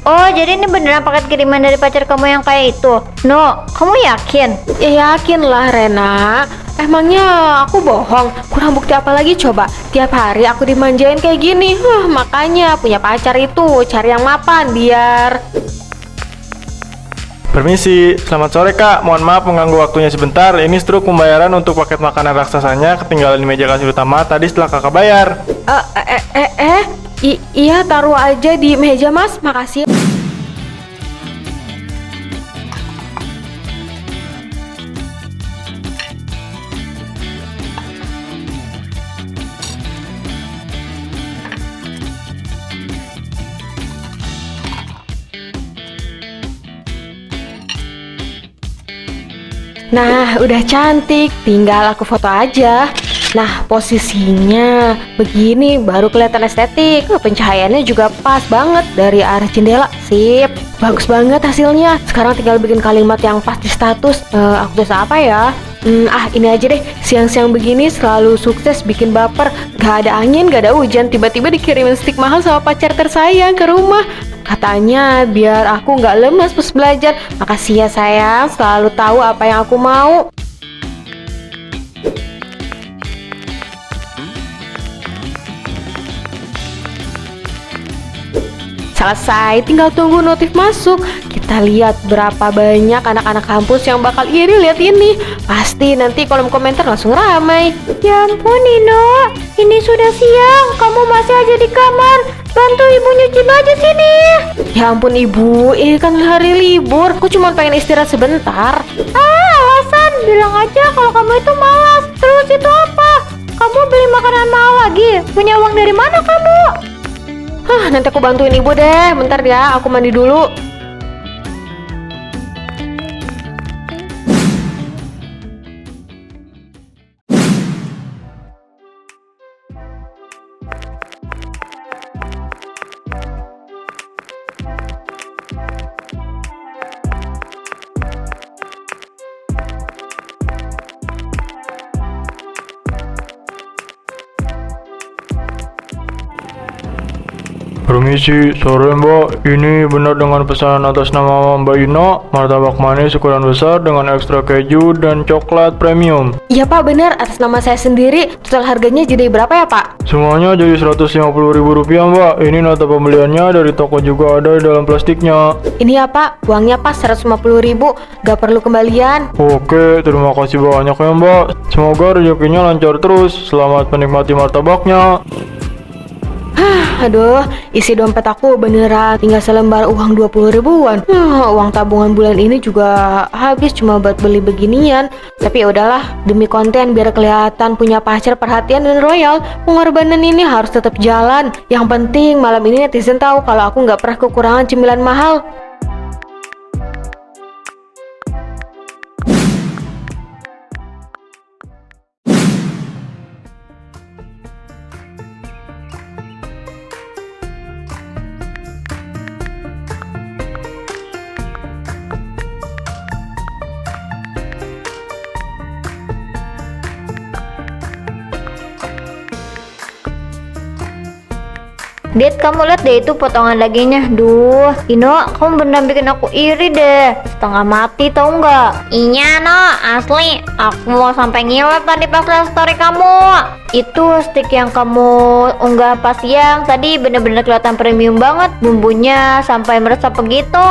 Oh, jadi ini beneran paket kiriman dari pacar kamu yang kayak itu? No, kamu yakin? Ya yakin lah Rena. Emangnya aku bohong? Kurang bukti apa lagi coba? Tiap hari aku dimanjain kayak gini. Makanya punya pacar itu cari yang mapan biar. Permisi, selamat sore Kak. Mohon maaf mengganggu waktunya sebentar. Ini struk pembayaran untuk paket makanan raksasanya ketinggalan di meja kasir utama tadi setelah Kakak bayar. Iya taruh aja di meja Mas, makasih. Nah, udah cantik, tinggal aku foto aja. Nah, posisinya begini baru kelihatan estetik. Pencahayaannya juga pas banget dari arah jendela. Sip, bagus banget hasilnya. Sekarang tinggal bikin kalimat yang pas di status. Aku tulis apa ya? Ini aja deh. Siang-siang begini selalu sukses bikin baper. Gak ada angin, gak ada hujan. Tiba-tiba dikirimin stick mahal sama pacar tersayang ke rumah. Katanya biar aku nggak lemas pas belajar. Makasih ya sayang, selalu tahu apa yang aku mau. Selesai, tinggal tunggu notif masuk. Kita lihat berapa banyak anak-anak kampus yang bakal iri lihat ini. Pasti nanti kolom komentar langsung ramai. Ya ampun Nino, ini sudah siang, kamu masih aja di kamar. Bantu ibu nyuci baju sini. Ya ampun ibu, ini kan hari libur. Aku cuma pengen istirahat sebentar. Alasan, bilang aja kalau kamu itu malas. Terus itu apa? Kamu beli makanan mahal lagi? Punya uang dari mana kamu? Nanti aku bantuin ibu deh. Bentar ya, aku mandi dulu. Permisi, sore Mbak. Ini benar dengan pesanan atas nama Mbak Ina, martabak manis ukuran besar dengan ekstra keju dan coklat premium. Iya Pak, benar, atas nama saya sendiri. Total harganya jadi berapa ya Pak? Semuanya jadi Rp150.000 Mbak. Ini nota pembeliannya dari toko juga ada di dalam plastiknya. Ini ya Pak, uangnya pas 150.000, gak perlu kembalian. Oke, terima kasih banyak ya Mbak. Semoga rezekinya lancar terus. Selamat menikmati martabaknya. Aduh, isi dompet aku beneran tinggal selembar uang 20.000-an. Uang tabungan bulan ini juga habis cuma buat beli beginian. Tapi ya udahlah, demi konten biar kelihatan punya pacar perhatian dan royal, pengorbanan ini harus tetap jalan. Yang penting malam ini netizen tahu kalau aku nggak pernah kekurangan cemilan mahal. Dit, kamu lihat deh itu potongan dagingnya. Duh, Ino, kamu benar bikin aku iri deh. Setengah mati tau nggak? Iya no, asli. Aku mau sampai ngiler tadi pas lihat story kamu. Itu stick yang kamu unggah pas siang tadi bener-bener kelihatan premium banget. Bumbunya sampai meresap begitu.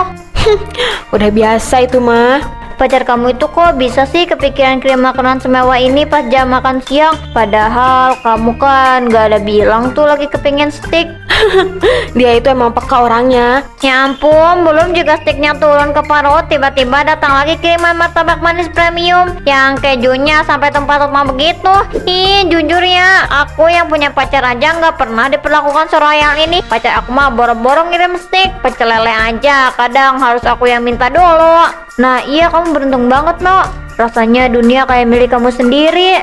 Udah biasa itu mah. Pacar kamu itu kok bisa sih kepikiran kirim makanan semewah ini pas jam makan siang? Padahal kamu kan gak ada bilang tuh lagi kepingin steak. Dia itu emang peka orangnya. Ya ampun, belum juga steaknya turun ke perut, tiba-tiba datang lagi kiriman martabak manis premium yang kejunya sampai tumpah-tumpah begitu. Ih, jujur ya, aku yang punya pacar aja nggak pernah diperlakukan seroyal ini. Pacar aku mah boro-boro ngirim steak, pecel lele aja kadang harus aku yang minta dulu. Nah iya, kamu beruntung banget no. Rasanya dunia kayak milik kamu sendiri.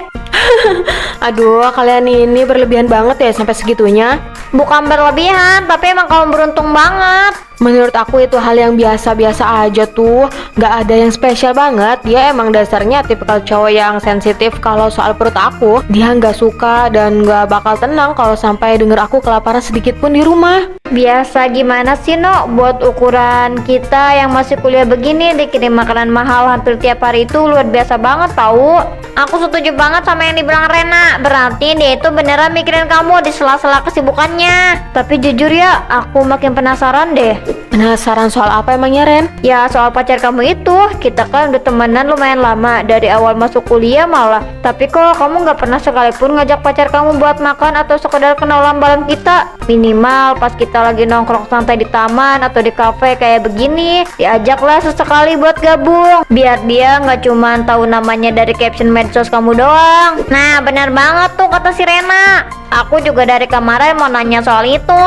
Aduh, kalian ini berlebihan banget ya sampai segitunya. Bukan berlebihan, tapi emang kamu beruntung banget. Menurut aku itu hal yang biasa-biasa aja tuh, gak ada yang spesial banget. Dia emang dasarnya tipikal cowok yang sensitif kalau soal perut aku. Dia gak suka dan gak bakal tenang kalau sampai denger aku kelaparan sedikit pun di rumah. Biasa gimana sih, No? Buat ukuran kita yang masih kuliah begini, dikirim makanan mahal hampir tiap hari itu luar biasa banget tahu. Aku setuju banget sama yang dibilang Rena. Berarti dia itu beneran mikirin kamu di sela-sela kesibukannya. Tapi jujur ya, aku makin penasaran deh. Penasaran soal apa emangnya, Ren? Ya soal pacar kamu itu. Kita kan udah temenan lumayan lama, dari awal masuk kuliah malah. Tapi kok kamu gak pernah sekalipun ngajak pacar kamu buat makan atau sekedar kenalan bareng kita? Minimal pas kita lagi nongkrong santai di taman atau di kafe kayak begini, diajaklah sesekali buat gabung. Biar dia gak cuman tahu namanya dari caption medsos kamu doang. Nah benar banget tuh kata si Rena. Aku juga dari kemarin mau nanya soal itu.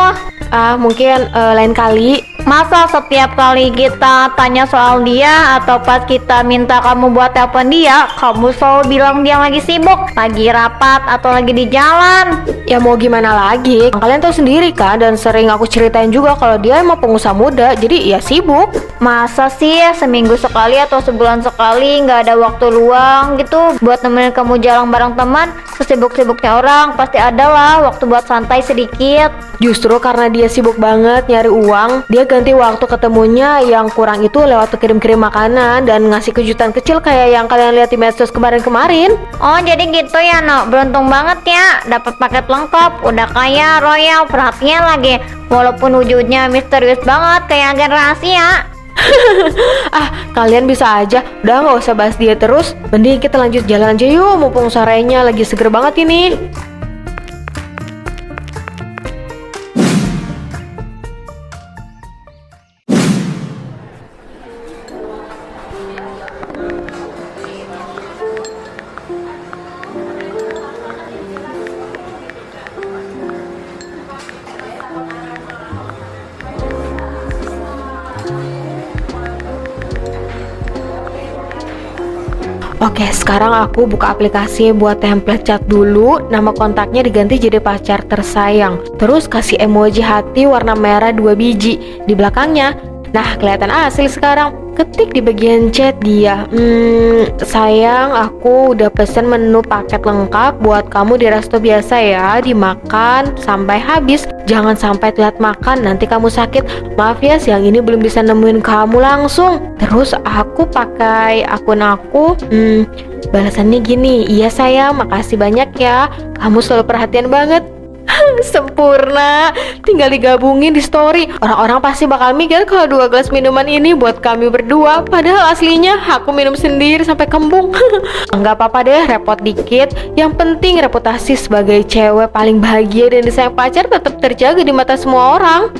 Mungkin lain kali. Masa setiap kali kita tanya soal dia atau pas kita minta kamu buat telepon dia, kamu selalu bilang dia lagi sibuk, lagi rapat atau lagi di jalan? Ya mau gimana lagi? Kalian tahu sendiri kan, dan sering aku ceritain juga kalau dia emang pengusaha muda, jadi ya sibuk. Masa sih seminggu sekali atau sebulan sekali nggak ada waktu luang gitu buat nemenin kamu jalan bareng teman? Sesibuk-sibuknya orang pasti ada lah waktu buat santai sedikit. Justru karena dia sibuk banget nyari uang, dia ganti waktu ketemunya yang kurang itu lewat kirim-kirim makanan dan ngasih kejutan kecil kayak yang kalian lihat di medsos kemarin-kemarin. Oh jadi gitu ya, No? Beruntung banget ya, dapat paket lengkap, udah kaya, royal, perhatian lagi. Walaupun wujudnya misterius banget kayak agen rahasia. Kalian bisa aja, udah nggak usah bahas dia terus. Mending kita lanjut jalan aja yuk, mumpung sorenya lagi seger banget ini. Oke, sekarang aku buka aplikasi buat template chat dulu. Nama kontaknya diganti jadi pacar tersayang. Terus kasih emoji hati warna merah 2 biji di belakangnya. Nah, kelihatan asli sekarang. Ketik di bagian chat dia. Sayang, aku udah pesen menu paket lengkap buat kamu di resto biasa ya. Dimakan sampai habis. Jangan sampai telat makan, nanti kamu sakit. Maaf ya, siang ini belum bisa nemuin kamu langsung. Terus aku pakai akun aku. Balasannya gini, iya sayang, makasih banyak ya. Kamu selalu perhatian banget. Sempurna, tinggal digabungin di story. Orang-orang pasti bakal mikir kalau 2 gelas minuman ini buat kami berdua, padahal aslinya aku minum sendiri sampai kembung. Enggak apa-apa deh, repot dikit. Yang penting reputasi sebagai cewek paling bahagia dan disayang pacar tetap terjaga di mata semua orang.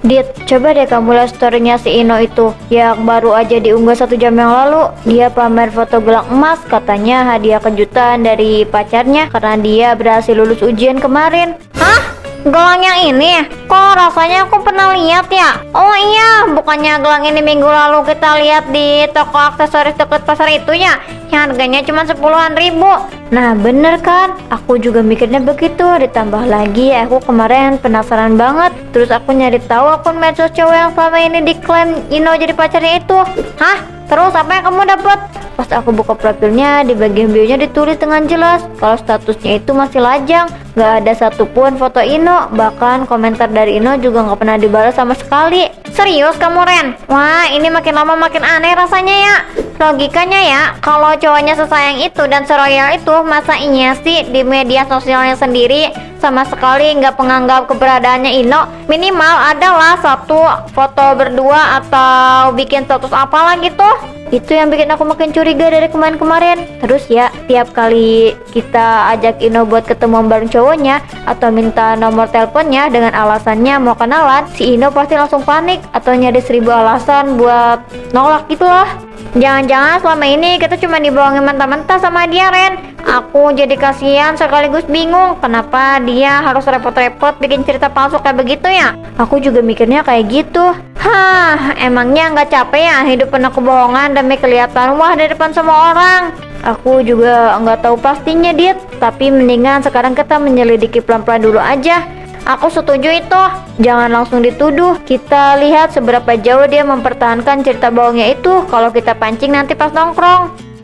Dit, coba deh kamu lihat storynya si Ino itu yang baru aja diunggah 1 jam yang lalu. Dia pamer foto gelang emas, katanya hadiah kejutan dari pacarnya karena dia berhasil lulus ujian kemarin. Hah? Gelang yang ini? Kok rasanya aku pernah lihat ya? Oh iya, bukannya gelang ini minggu lalu kita lihat di toko aksesoris dekat pasar itu ya? Yang harganya cuma 10-an ribu. Nah bener kan? Aku juga mikirnya begitu. Ditambah lagi aku kemarin penasaran banget. Terus aku nyari tahu akun medsos cowok yang selama ini diklaim Ino jadi pacarnya itu. Hah? Terus apa yang kamu dapat? Pas aku buka profilnya, di bagian bio-nya ditulis dengan jelas kalau statusnya itu masih lajang. Gak ada satupun foto Ino, bahkan komentar dari Ino juga gak pernah dibalas sama sekali. Serius kamu, Ren? Wah, ini makin lama makin aneh rasanya ya. Logikanya ya, kalau cowoknya sesayang itu dan seroyal itu, masa iya sih di media sosialnya sendiri sama sekali nggak menganggap keberadaannya Ino? Minimal adalah satu foto berdua atau bikin status apalah gitu. Itu yang bikin aku makin curiga dari kemarin-kemarin. Terus ya, tiap kali kita ajak Ino buat ketemu bareng cowoknya atau minta nomor teleponnya dengan alasannya mau kenalan, si Ino pasti langsung panik atau nyari 1000 alasan buat nolak gitu lah. Jangan-jangan selama ini kita cuma dibohongin mentah-mentah sama dia, Ren. Aku jadi kasihan sekaligus bingung kenapa dia harus repot-repot bikin cerita palsu kayak begitu ya. Aku juga mikirnya kayak gitu. Hah, emangnya nggak capek ya hidup penuh kebohongan demi kelihatan wah di depan semua orang. Aku juga nggak tahu pastinya, Dit. Tapi mendingan sekarang kita menyelidiki pelan-pelan dulu aja. Aku setuju itu. Jangan langsung dituduh. Kita lihat seberapa jauh dia mempertahankan cerita bohongnya itu. Kalau kita pancing nanti pas nongkrong.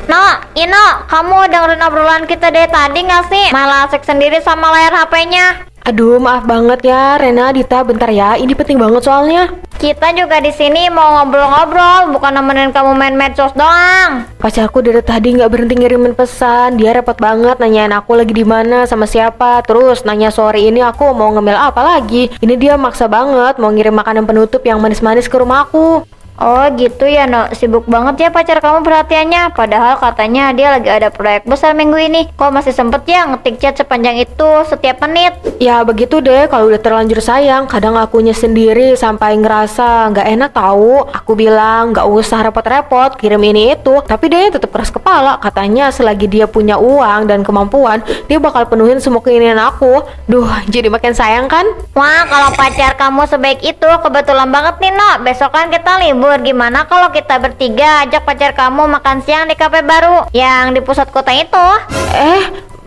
No, Ino, kamu dengerin obrolan kita dari tadi nggak sih? Malah asik sendiri sama layar HP-nya. Aduh, maaf banget ya, Rena, Dita, bentar ya. Ini penting banget soalnya. Kita juga di sini mau ngobrol-ngobrol, bukan nemenin kamu main medsos doang. Pacarku dari tadi nggak berhenti ngirimin pesan. Dia repot banget nanyain aku lagi di mana sama siapa. Terus nanya sore ini aku mau ngemil apa lagi. Ini dia maksa banget mau ngirim makanan penutup yang manis-manis ke rumah aku. Oh gitu ya, No. Sibuk banget ya pacar kamu perhatiannya. Padahal katanya dia lagi ada proyek besar minggu ini. Kok masih sempet ya ngetik chat sepanjang itu setiap menit? Ya begitu deh, kalau udah terlanjur sayang, kadang akunya sendiri sampai ngerasa nggak enak tahu. Aku bilang nggak usah repot-repot kirim ini itu, tapi dia tetap keras kepala. Katanya selagi dia punya uang dan kemampuan, dia bakal penuhin semua keinginan aku. Duh, jadi makin sayang kan? Wah, kalau pacar kamu sebaik itu, kebetulan banget nih, No. Besok kan kita libur. Gimana kalau kita bertiga ajak pacar kamu makan siang di kafe baru yang di pusat kota itu?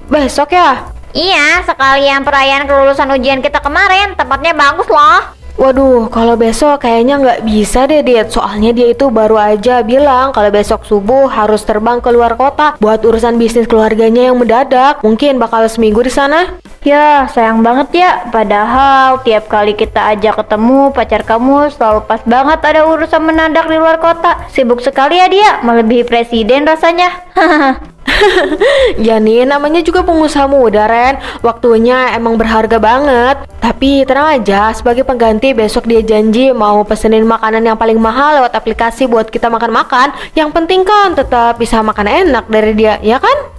Besok ya? Iya, sekalian perayaan kelulusan ujian kita kemarin. Tempatnya bagus loh. Waduh, kalau besok kayaknya nggak bisa deh, Dit. Soalnya dia itu baru aja bilang kalau besok subuh harus terbang ke luar kota buat urusan bisnis keluarganya yang mendadak. Mungkin bakal seminggu di sana. Ya, sayang banget ya. Padahal tiap kali kita ajak ketemu, pacar kamu selalu pas banget ada urusan mendadak di luar kota. Sibuk sekali ya dia, melebihi presiden rasanya. Ya nih, namanya juga pengusaha muda, Ren. Waktunya emang berharga banget. Tapi tenang aja, sebagai pengganti besok dia janji mau pesenin makanan yang paling mahal lewat aplikasi buat kita makan-makan. Yang penting kan tetap bisa makan enak dari dia, ya kan?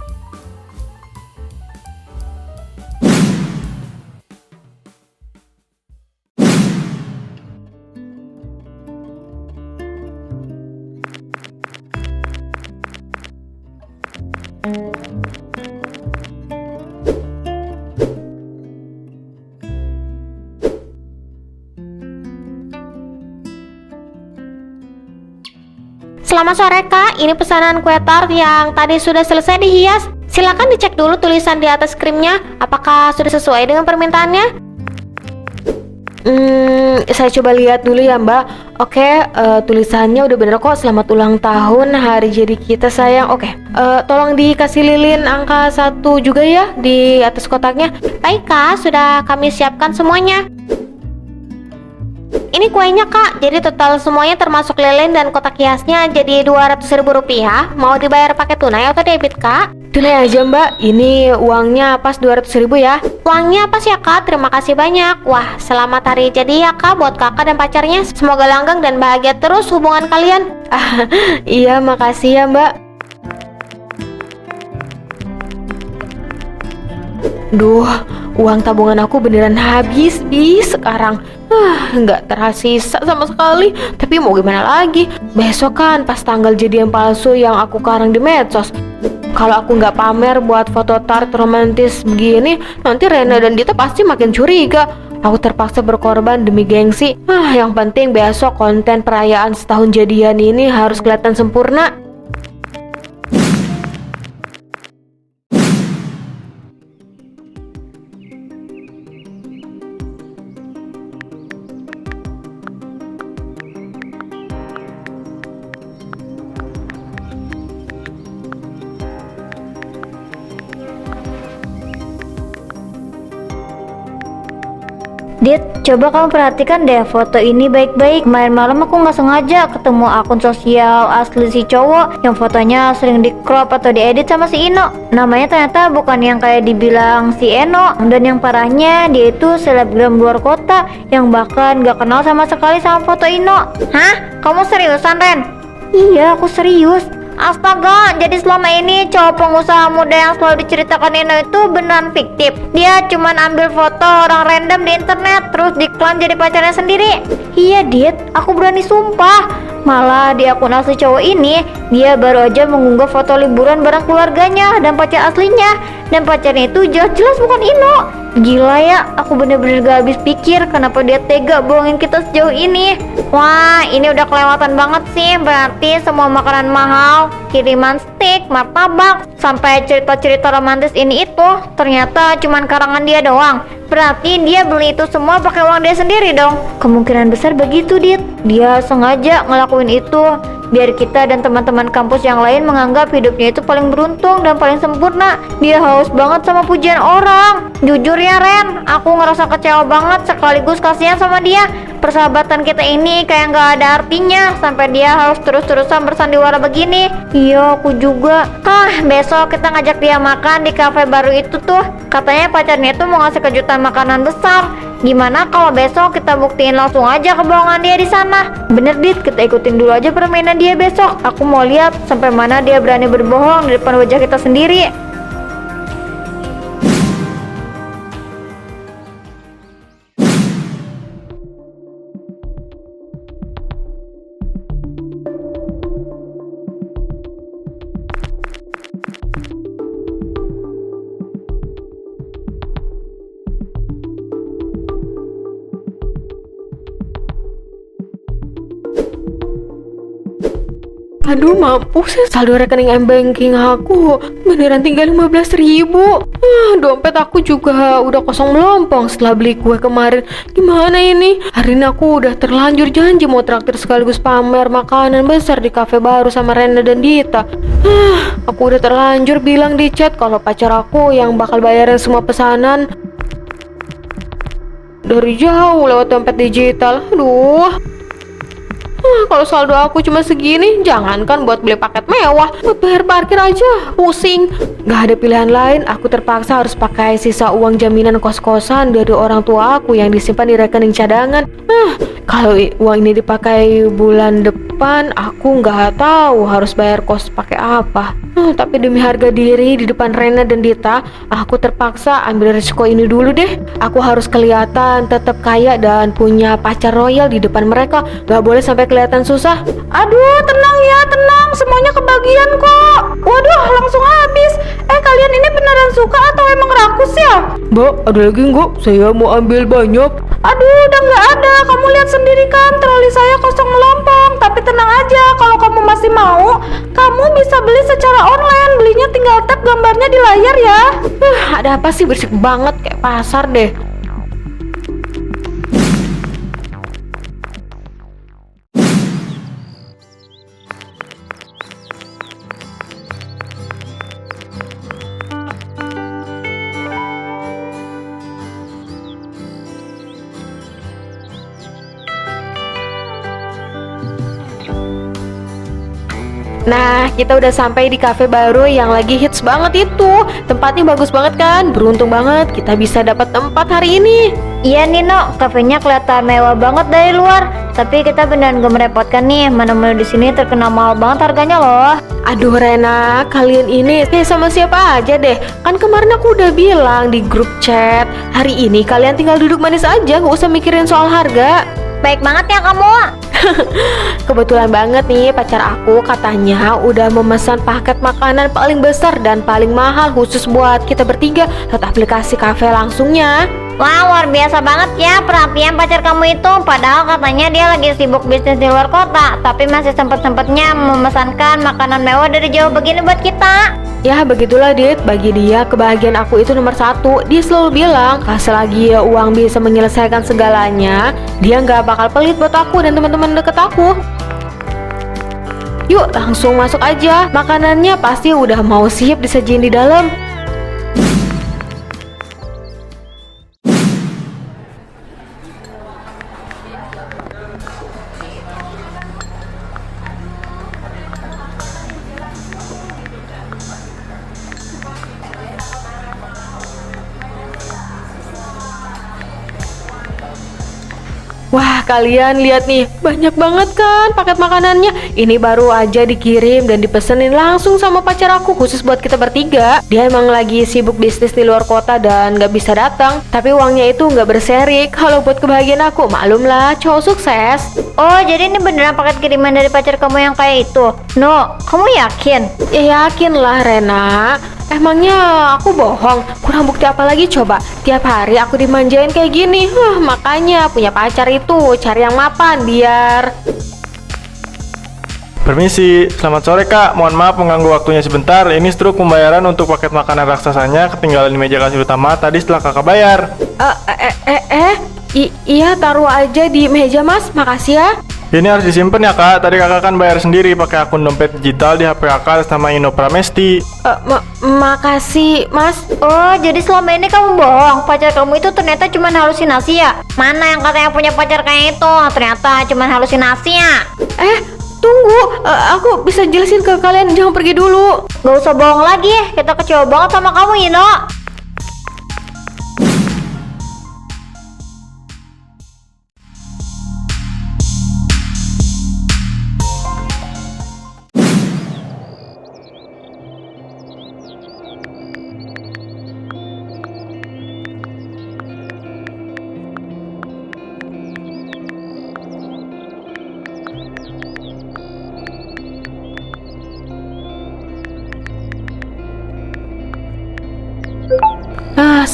Selamat sore Kak, ini pesanan kue tart yang tadi sudah selesai dihias. Silakan dicek dulu tulisan di atas krimnya, apakah sudah sesuai dengan permintaannya? Saya coba lihat dulu ya Mbak. Oke, tulisannya udah bener kok. Selamat ulang tahun hari jadi kita sayang. Oke, tolong dikasih lilin angka 1 juga ya di atas kotaknya. Baik Kak, sudah kami siapkan semuanya. Ini kuenya Kak, jadi total semuanya termasuk lilin dan kotak hiasnya jadi Rp200.000. Mau dibayar pakai tunai atau debit Kak? Tunai aja Mbak, ini uangnya pas 200.000 ya. Uangnya pas ya Kak, terima kasih banyak. Wah, selamat hari jadi ya Kak buat kakak dan pacarnya. Semoga langgeng dan bahagia terus hubungan kalian. Iya, makasih ya Mbak. Duh, uang tabungan aku beneran habis sekarang. Nggak tersisa sama sekali. Tapi mau gimana lagi? Besok kan pas tanggal jadian palsu yang aku karang di medsos. Kalau aku nggak pamer buat foto tart romantis begini, nanti Rena dan Dita pasti makin curiga. Aku terpaksa berkorban demi gengsi. Yang penting besok konten perayaan setahun jadian ini harus kelihatan sempurna. Dit, coba kamu perhatikan deh foto ini baik-baik. Kemarin malam aku nggak sengaja ketemu akun sosial asli si cowok yang fotonya sering di crop atau diedit sama si Ino. Namanya ternyata bukan yang kayak dibilang si Eno. Dan yang parahnya dia itu selebgram luar kota yang bahkan gak kenal sama sekali sama foto Ino. Hah? Kamu seriusan, Ren? Iya, aku serius. Astaga, jadi selama ini cowok pengusaha muda yang selalu diceritakan Ino itu beneran fiktif. Dia cuman ambil foto orang random di internet terus diklaim jadi pacarnya sendiri. Iya, Dit, aku berani sumpah. Malah di akun asli cowok ini, dia baru aja mengunggah foto liburan bareng keluarganya dan pacar aslinya. Dan pacarnya itu jelas-jelas bukan Ino. Gila ya, aku bener-bener gak habis pikir kenapa dia tega bohongin kita sejauh ini. Wah, ini udah kelewatan banget sih. Berarti semua makanan mahal, kiriman steak, martabak, sampai cerita-cerita romantis ini itu ternyata cuman karangan dia doang. Berarti dia beli itu semua pakai uang dia sendiri dong. Kemungkinan besar begitu, Dit. Dia sengaja ngelakuin itu biar kita dan teman-teman kampus yang lain menganggap hidupnya itu paling beruntung dan paling sempurna. Dia haus banget sama pujian orang. Jujur ya, Ren, aku ngerasa kecewa banget sekaligus kasihan sama dia. Persahabatan kita ini kayak nggak ada artinya sampai dia harus terus-terusan bersandiwara begini. Iya, aku juga. Besok kita ngajak dia makan di kafe baru itu tuh. Katanya pacarnya itu mau ngasih kejutan makanan besar. Gimana kalau besok kita buktiin langsung aja kebohongan dia di sana? Bener, Dit, kita ikutin dulu aja permainan dia besok. Aku mau lihat sampai mana dia berani berbohong di depan wajah kita sendiri. Aduh, mampus ya, saldo rekening m-banking aku beneran tinggal 15.000. Dompet aku juga udah kosong melompong setelah beli kue kemarin. Gimana ini? Hari ini aku udah terlanjur janji mau traktir sekaligus pamer makanan besar di kafe baru sama Rena dan Dita. Aku udah terlanjur bilang di chat kalau pacar aku yang bakal bayarin semua pesanan dari jauh lewat dompet digital. Kalau saldo aku cuma segini, jangankan buat beli paket mewah, buat bayar parkir aja pusing. Gak ada pilihan lain, aku terpaksa harus pakai sisa uang jaminan kos-kosan dari orang tua aku yang disimpan di rekening cadangan. Kalau uang ini dipakai bulan depan, aku nggak tahu harus bayar kos pakai apa. Tapi demi harga diri di depan Rena dan Dita, aku terpaksa ambil resiko ini dulu deh. Aku harus kelihatan tetap kaya dan punya pacar royal di depan mereka. Gak boleh sampai kelihatan susah. Aduh, tenang ya, tenang. Semuanya kebagian kok. Waduh, langsung habis. Kalian ini beneran suka atau emang rakus ya? Mbak, ada lagi nggak? Saya mau ambil banyak. Aduh, udah nggak ada. Kamu lihat sendiri kan, troli saya kosong melompong. Tapi tenang aja, kalau kamu masih mau, kamu bisa beli secara online. Belinya tinggal tap gambarnya di layar ya. Ada apa sih, berisik banget kayak pasar deh. Nah, kita udah sampai di cafe baru yang lagi hits banget itu. Tempatnya bagus banget kan? Beruntung banget kita bisa dapat tempat hari ini. Iya Nino, kafenya kelihatan mewah banget dari luar. Tapi kita beneran gak merepotkan nih. Menu-menu di sini terkenal mahal banget harganya loh. Aduh Rena, kalian ini kayak sama siapa aja deh. Kan kemarin aku udah bilang di grup chat, hari ini kalian tinggal duduk manis aja, gak usah mikirin soal harga. Baik banget ya kamu. Kebetulan banget nih, pacar aku katanya udah memesan paket makanan paling besar dan paling mahal khusus buat kita bertiga lewat aplikasi kafe langsungnya. Wah, luar biasa banget ya perhatian pacar kamu itu. Padahal katanya dia lagi sibuk bisnis di luar kota, tapi masih sempet-sempetnya memesankan makanan mewah dari jauh begini buat kita. Ya begitulah Dit, bagi dia kebahagiaan aku itu nomor satu. Dia selalu bilang kalau selagi uang bisa menyelesaikan segalanya, dia nggak bakal pelit buat aku dan teman-teman deket aku. Yuk langsung masuk aja, makanannya pasti udah mau siap disajiin di dalam. Wah, kalian lihat nih, banyak banget kan paket makanannya. Ini baru aja dikirim dan dipesenin langsung sama pacar aku khusus buat kita bertiga. Dia emang lagi sibuk bisnis di luar kota dan gak bisa datang. Tapi uangnya itu gak berseri. Kalau buat kebahagiaan aku, maklumlah cowok sukses. Oh, jadi ini beneran paket kiriman dari pacar kamu yang kayak itu? No, kamu yakin? Ya yakin lah Rena. Emangnya aku bohong? Kurang bukti apa lagi coba? Tiap hari aku dimanjain kayak gini. Makanya punya pacar itu cari yang mapan biar. Permisi, selamat sore kak. Mohon maaf mengganggu waktunya sebentar. Ini struk pembayaran untuk paket makanan raksasanya ketinggalan di meja kasir utama tadi setelah kakak bayar. Iya, taruh aja di meja mas. Makasih ya. Ini harus disimpan ya kak. Tadi kakak kan bayar sendiri pakai akun dompet digital di HP kakak atas nama Ino Pramesti. Makasih mas. Oh, jadi selama ini kamu bohong. Pacar kamu itu ternyata cuma halusinasi ya? Mana yang katanya punya pacar kayak itu? Ternyata cuma halusinasi ya? Tunggu, aku bisa jelasin ke kalian. Jangan pergi dulu. Gak usah bohong lagi. Kita kecewa banget sama kamu, Ino.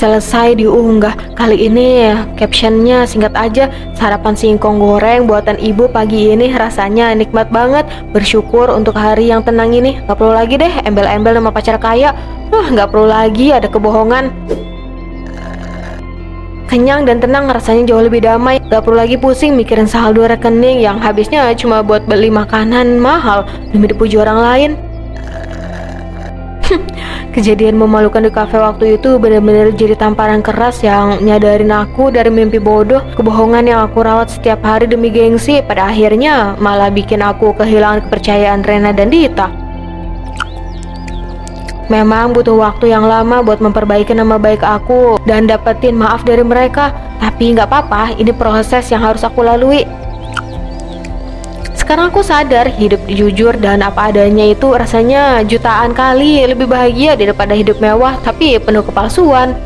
Selesai diunggah. Kali ini captionnya singkat aja. Sarapan singkong goreng buatan ibu pagi ini rasanya nikmat banget. Bersyukur untuk hari yang tenang ini. Gak perlu lagi deh embel-embel sama pacar kaya. Gak perlu lagi ada kebohongan. Kenyang dan tenang, rasanya jauh lebih damai. Gak perlu lagi pusing mikirin saldo rekening yang habisnya cuma buat beli makanan mahal demi dipuji orang lain. Kejadian memalukan di kafe waktu itu benar-benar jadi tamparan keras yang nyadarin aku dari mimpi bodoh. Kebohongan yang aku rawat setiap hari demi gengsi pada akhirnya malah bikin aku kehilangan kepercayaan Rena dan Dita. Memang butuh waktu yang lama buat memperbaiki nama baik aku dan dapetin maaf dari mereka. Tapi nggak apa-apa, ini proses yang harus aku lalui. Sekarang aku sadar hidup jujur dan apa adanya itu rasanya jutaan kali lebih bahagia daripada hidup mewah tapi penuh kepalsuan.